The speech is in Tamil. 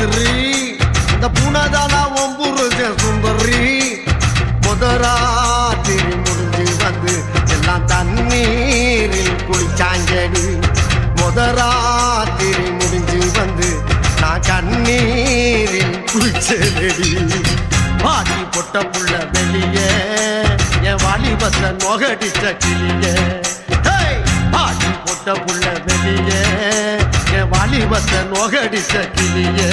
ராத்திரி இந்த பூனதானா ஒம்புருஜ சுந்தரி முதராத்திரி முடிஞ்சு வந்து எல்லாம் தண்ணீரில் குளிச்சாங்கடி முதராத்திரி முடிஞ்சு வந்து நான் கண்ணீரில் குளிச்சேடி பாடி பொட்ட புள்ள வெளியே என் வாலிபத்தை நொகடிச்ச கிளியே பாடி பொட்ட புள்ள வெளியே என் வாலிபத்தை நொகடிச்ச கிளியே